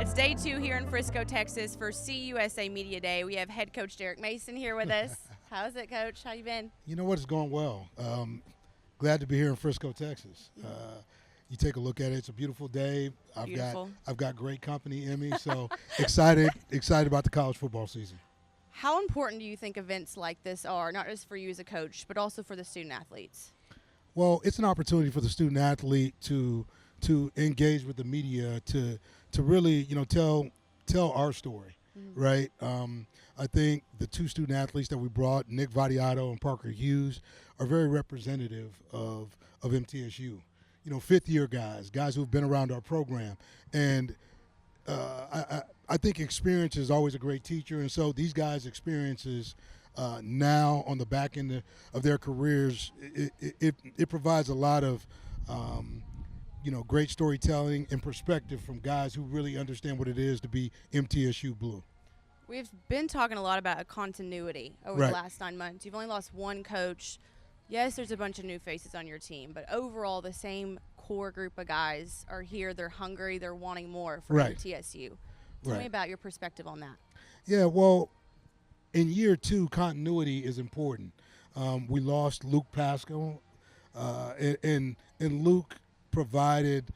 It's day 2 here in Frisco, Texas for CUSA Media Day. We have head coach Derek Mason here with us. How's it, Coach? How you been? You know what? It's going well. Glad to be here in Frisco, Texas. You take a look at it. It's a beautiful day. I've got great company, Emmy. So excited about the college football season. How important do you think events like this are, not just for you as a coach, but also for the student athletes? Well, it's an opportunity for the student athlete to engage with the media, to really, tell our story, right? I think the 2 student athletes that we brought, Nick Vadiato and Parker Hughes, are very representative of MTSU. Fifth-year guys who have been around our program. And I think experience is always a great teacher. And so these guys' experiences now on the back end of their careers, it provides a lot of great storytelling and perspective from guys who really understand what it is to be MTSU Blue. We've been talking a lot about a continuity over the last 9 months. You've only lost one coach. Yes, there's a bunch of new faces on your team, but overall the same core group of guys are here. They're hungry. They're wanting more from MTSU. Tell me about your perspective on that. Yeah, well, in year 2, continuity is important. We lost Luke Pascal, and Luke provided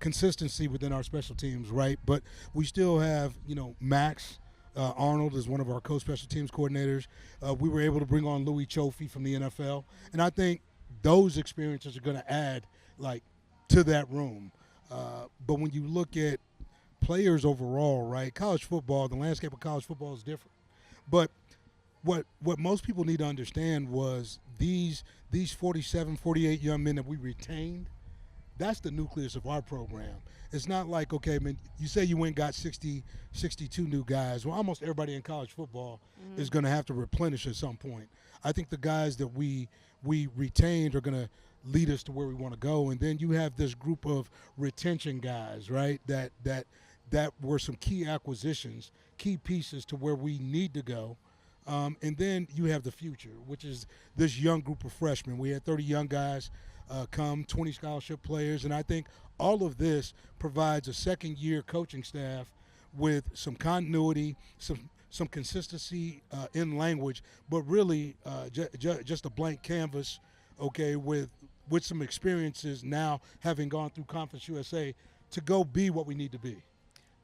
consistency within our special teams, right? But we still have, Max Arnold is one of our co-special teams coordinators. We were able to bring on Louis Chofie from the NFL, and I think those experiences are going to add, to that room. But when you look at players overall, right, college football, the landscape of college football is different. But what most people need to understand was these 47, 48 young men that we retained, that's the nucleus of our program. It's not like, okay, man, you say you went and got 60, 62 new guys. Well, almost everybody in college football is going to have to replenish at some point. I think the guys that we retained are going to lead us to where we want to go. And then you have this group of retention guys, right, that were some key acquisitions, key pieces to where we need to go. And then you have the future, which is this young group of freshmen. We had 30 young guys come, 20 scholarship players, and I think all of this provides a second-year coaching staff with some continuity, some consistency in language, but really just a blank canvas, okay, with some experiences now having gone through Conference USA to go be what we need to be.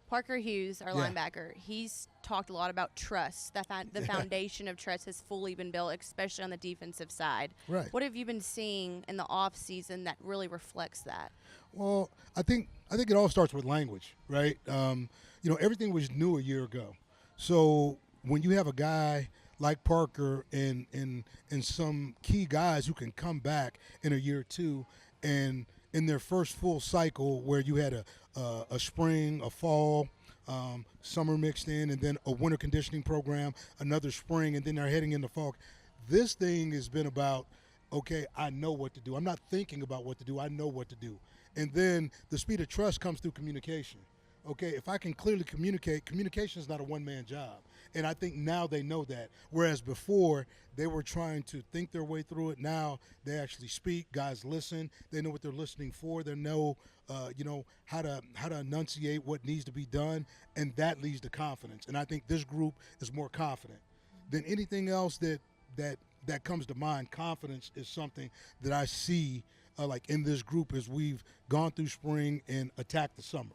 Parker Hughes, our linebacker, he's talked a lot about trust. The foundation of trust has fully been built, especially on the defensive side. Right. What have you been seeing in the off season that really reflects that? Well, I think it all starts with language, right? Everything was new a year ago. So when you have a guy like Parker and some key guys who can come back in a year or two, and in their first full cycle where you had a spring, a fall, summer mixed in, and then a winter conditioning program, another spring, and then they're heading into fall. This thing has been about, okay, I know what to do. I'm not thinking about what to do. I know what to do. And then the speed of trust comes through communication. Okay, if I can clearly communicate, communication is not a one-man job. And I think now they know that. Whereas before, they were trying to think their way through it. Now they actually speak. Guys listen. They know what they're listening for. They know, how to enunciate what needs to be done, and that leads to confidence. And I think this group is more confident than anything else that comes to mind. Confidence is something that I see in this group as we've gone through spring and attacked the summer.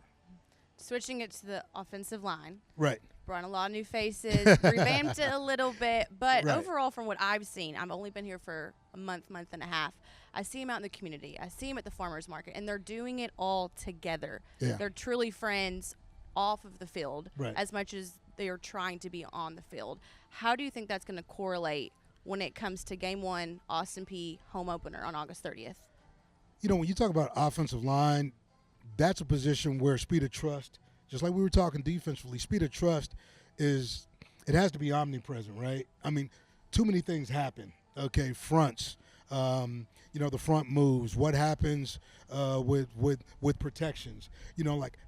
Switching it to the offensive line. Right. Brought a lot of new faces, revamped it a little bit. But overall, from what I've seen, I've only been here for a month and a half. I see them out in the community. I see them at the farmers market, and they're doing it all together. Yeah. They're truly friends off of the field as much as they are trying to be on the field. How do you think that's going to correlate when it comes to Game 1, Austin Peay home opener on August 30th? When you talk about offensive line, that's a position where speed of trust, just like we were talking defensively, speed of trust it has to be omnipresent, right? I mean, too many things happen, okay, fronts, the front moves, what happens with protections,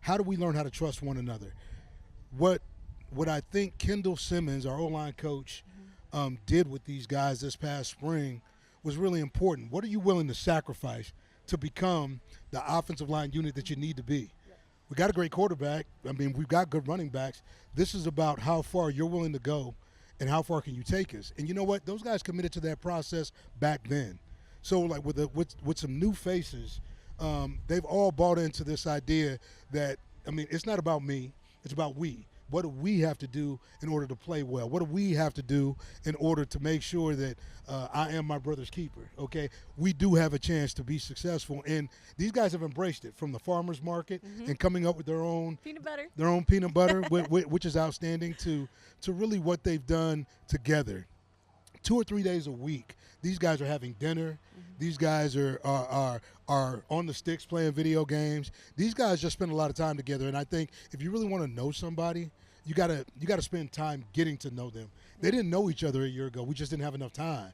how do we learn how to trust one another? What I think Kendall Simmons, our O-line coach, did with these guys this past spring was really important. What are you willing to sacrifice to become the offensive line unit that you need to be? We got a great quarterback. I mean, we've got good running backs. This is about how far you're willing to go and how far can you take us. And you know what? Those guys committed to that process back then. So, like, with some new faces, they've all bought into this idea that, I mean, it's not about me. It's about we. What do we have to do in order to play well? What do we have to do in order to make sure that I am my brother's keeper, okay? We do have a chance to be successful, and these guys have embraced it from the farmer's market and coming up with their own peanut butter, which is outstanding, to really what they've done together. 2 or 3 days a week, these guys are having dinner. These guys are on the sticks playing video games. These guys just spend a lot of time together, and I think if you really want to know somebody, you gotta spend time getting to know them. They didn't know each other a year ago. We just didn't have enough time.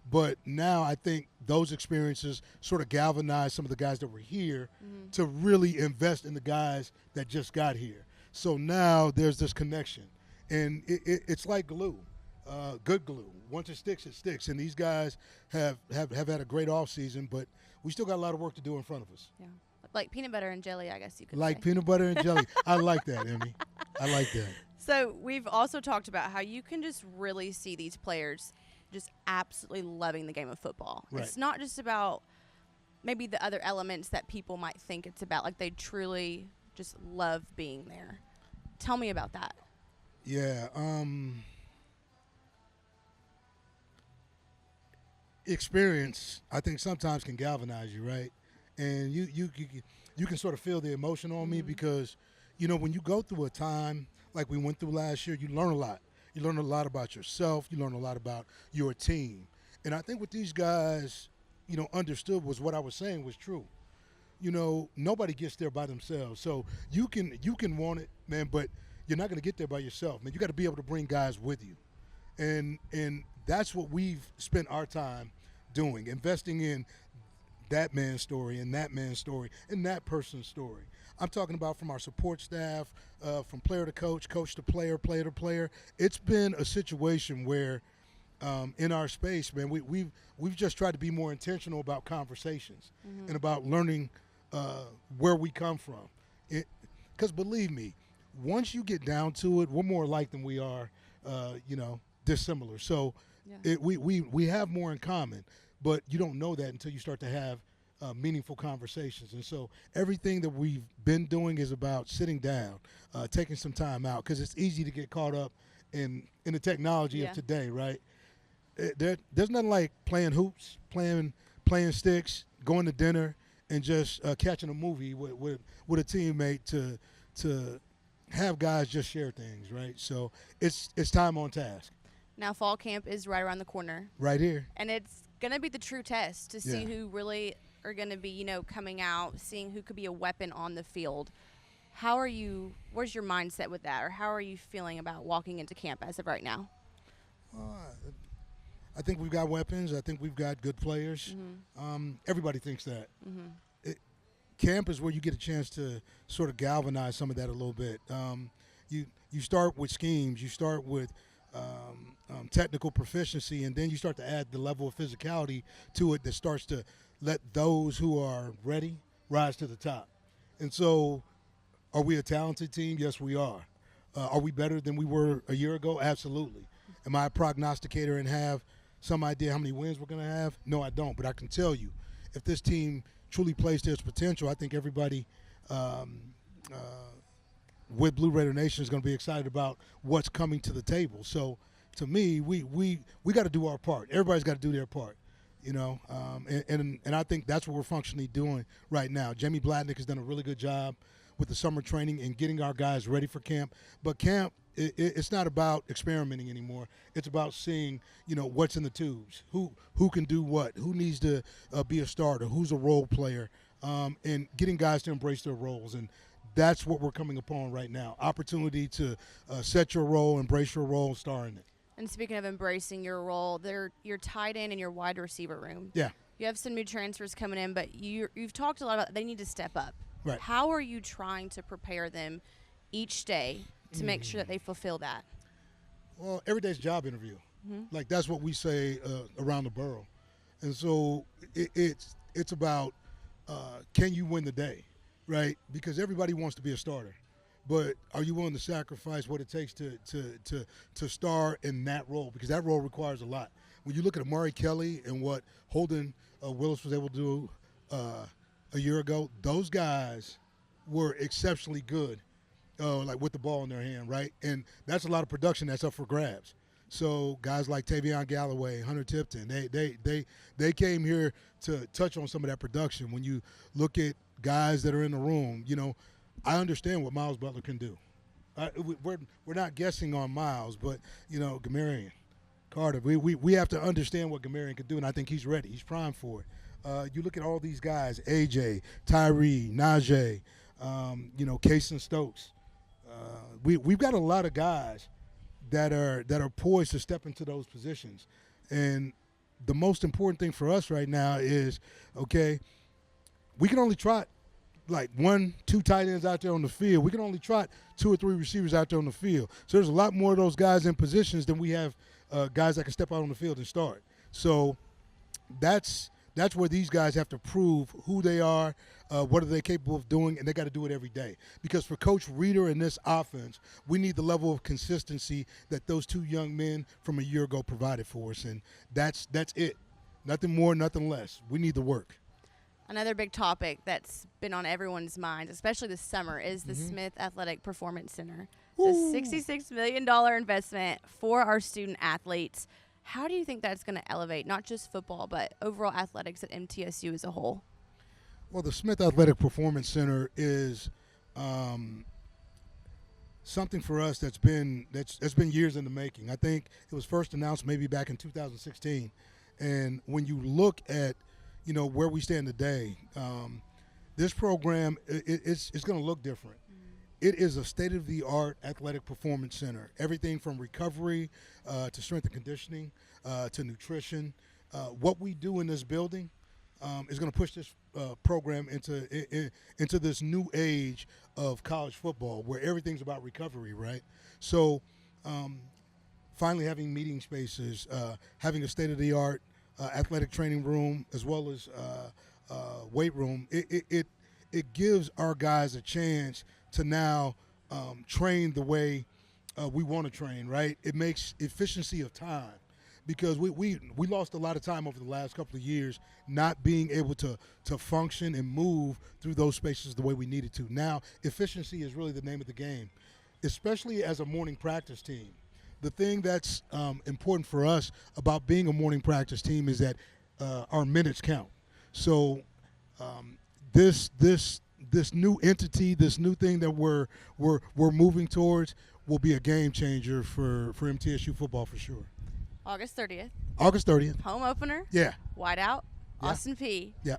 But now I think those experiences sort of galvanized some of the guys that were here to really invest in the guys that just got here. So now there's this connection, and it's like glue. Good glue. Once it sticks. And these guys have had a great offseason, but we still got a lot of work to do in front of us. Yeah. Like peanut butter and jelly, I guess you could say. Like peanut butter and jelly. I like that, Emmy. I like that. So we've also talked about how you can just really see these players just absolutely loving the game of football. Right. It's not just about maybe the other elements that people might think it's about. Like, they truly just love being there. Tell me about that. Yeah. Experience, I think, sometimes can galvanize you, right? And you can sort of feel the emotion on me because, you know, when you go through a time like we went through last year, you learn a lot. You learn a lot about yourself. You learn a lot about your team. And I think what these guys, you know, understood was what I was saying was true. You know, nobody gets there by themselves. So you can want it, man, but you're not going to get there by yourself, man. You got to be able to bring guys with you. And that's what we've spent our time doing, investing in that man's story and that man's story and that person's story. I'm talking about from our support staff, from player to coach, coach to player, player to player. It's been a situation where in our space, man, we've just tried to be more intentional about conversations and about learning where we come from. Because believe me, once you get down to it, we're more alike than we are, dissimilar. So we have more in common, but you don't know that until you start to have meaningful conversations. And so everything that we've been doing is about sitting down, taking some time out, because it's easy to get caught up in the technology of today, right? There's nothing like playing hoops, playing sticks, going to dinner, and just catching a movie with a teammate to have guys just share things, right? So it's time on task. Now fall camp is right around the corner. Right here. And it's going to be the true test to see who really are going to be, coming out, seeing who could be a weapon on the field. Where's your mindset with that, or how are you feeling about walking into camp as of right now? I think we've got weapons. I think we've got good players. Everybody thinks that. Camp is where you get a chance to sort of galvanize some of that a little bit. You start with schemes. You start with technical proficiency, and then you start to add the level of physicality to it that starts to let those who are ready rise to the top. And so are we a talented team? Yes, we are. Are we better than we were a year ago? Absolutely. Am I a prognosticator and have some idea how many wins we're going to have? No, I don't. But I can tell you, if this team truly plays to its potential, I think everybody with Blue Raider Nation is going to be excited about what's coming to the table. So to me, we got to do our part. Everybody's got to do their part, and I think that's what we're functionally doing right now. Jamie Blatnick has done a really good job with the summer training and getting our guys ready for camp. But camp, it's not about experimenting anymore. It's about seeing, what's in the tubes, who can do what, who needs to be a starter, who's a role player, and getting guys to embrace their roles. And that's what we're coming upon right now. Opportunity to set your role, embrace your role, star in it. And speaking of embracing your role, you're tight end in your wide receiver room. Yeah. You have some new transfers coming in, but you've talked a lot about they need to step up. Right. How are you trying to prepare them each day to make sure that they fulfill that? Well, every day's a job interview. Like, that's what we say around the borough. And so it's about can you win the day, right? Because everybody wants to be a starter. But are you willing to sacrifice what it takes to star in that role? Because that role requires a lot. When you look at Amari Kelly and what Holden Willis was able to do a year ago, those guys were exceptionally good, like with the ball in their hand, right? And that's a lot of production that's up for grabs. So guys like Tavion Galloway, Hunter Tipton, they came here to touch on some of that production. When you look at guys that are in the room, I understand what Miles Butler can do. We're not guessing on Miles, but Gamarian, Carter, we have to understand what Gamarian can do, and I think he's ready. He's primed for it. You look at all these guys: AJ, Tyree, Najee, Kason Stokes. We've got a lot of guys that are poised to step into those positions, and the most important thing for us right now is, okay, we can only trot like 1-2 tight ends out there on the field. We can only trot 2 or 3 receivers out there on the field. So there's a lot more of those guys in positions than we have guys that can step out on the field and start. So that's where these guys have to prove who they are, what are they capable of doing, and they got to do it every day. Because for Coach Reeder and this offense, we need the level of consistency that those 2 young men from a year ago provided for us, and that's it. Nothing more, nothing less. We need the work. Another big topic that's been on everyone's minds, especially this summer, is the Smith Athletic Performance Center. The $66 million investment for our student athletes. How do you think that's going to elevate not just football, but overall athletics at MTSU as a whole? Well, the Smith Athletic Performance Center is something for us that's been years in the making. I think it was first announced maybe back in 2016. And when you look at where we stand today, this program it's going to look different. It is a state-of-the-art athletic performance center. Everything from recovery to strength and conditioning to nutrition. What we do in this building is going to push this program into this new age of college football, where everything's about recovery, right? So finally having meeting spaces, having a state-of-the-art athletic training room as well as weight room, it gives our guys a chance to now train the way we want to train, right? It makes efficiency of time, because we lost a lot of time over the last couple of years not being able to function and move through those spaces the way we needed to. Now, efficiency is really the name of the game, especially as a morning practice team. The thing that's important for us about being a morning practice team is that our minutes count. So this new entity, this new thing that we're moving towards, will be a game changer for MTSU football for sure. August 30th. August 30th. Home opener. Yeah. Whiteout. Austin Peay. Yeah.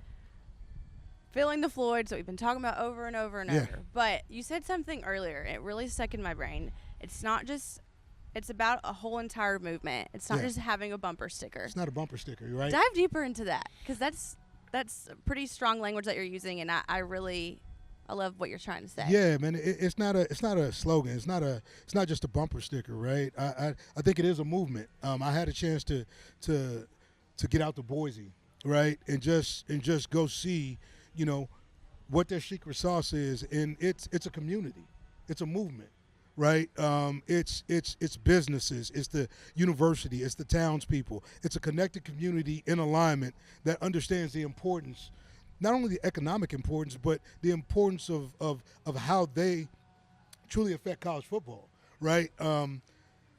Filling the Floyd, so we've been talking about over and over and over. But you said something earlier. It really stuck in my brain. It's not just – it's about a whole entire movement. It's not just having a bumper sticker. It's not a bumper sticker, right? Dive deeper into that, because that's pretty strong language that you're using, and I love what you're trying to say. Yeah, man, it's not a slogan. It's not just a bumper sticker, right? I think it is a movement. I had a chance to get out to Boise, right, and just go see, what their secret sauce is, and it's a community, it's a movement. Right, it's businesses, it's the university, it's the townspeople, it's a connected community in alignment that understands the importance, not only the economic importance, but the importance of how they truly affect college football. Right,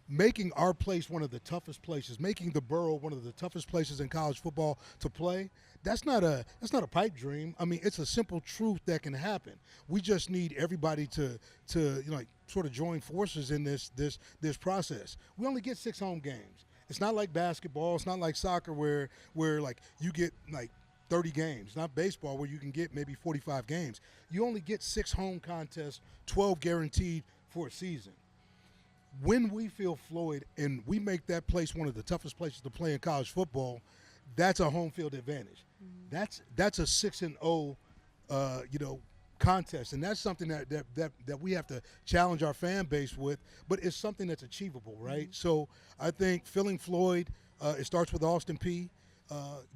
making our place one of the toughest places, making the borough one of the toughest places in college football to play. That's not a pipe dream. I mean, it's a simple truth that can happen. We just need everybody to sort of join forces in this process. We only get 6 home games. It's not like basketball. It's not like soccer where like you get like 30 games. Not baseball where you can get maybe 45 games. You only get 6 home contests, 12 guaranteed for a season. When we feel Floyd and we make that place one of the toughest places to play in college football, that's a home field advantage. That's a 6-0, contest, and that's something that we have to challenge our fan base with. But it's something that's achievable, right? So I think filling Floyd, it starts with Austin Peay.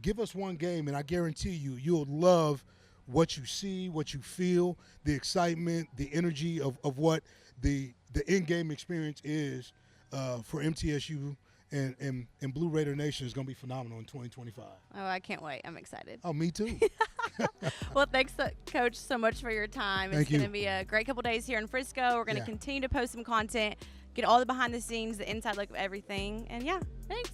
Give us one game, and I guarantee you'll love what you see, what you feel, the excitement, the energy of what the in-game experience is for MTSU and Blue Raider Nation is going to be phenomenal in 2025. Oh, I can't wait. I'm excited. Oh, me too. Well, thanks, Coach, so much for your time. It's going to be a great couple days here in Frisco. We're going to continue to post some content, get all the behind the scenes, the inside look of everything. And, yeah, thanks.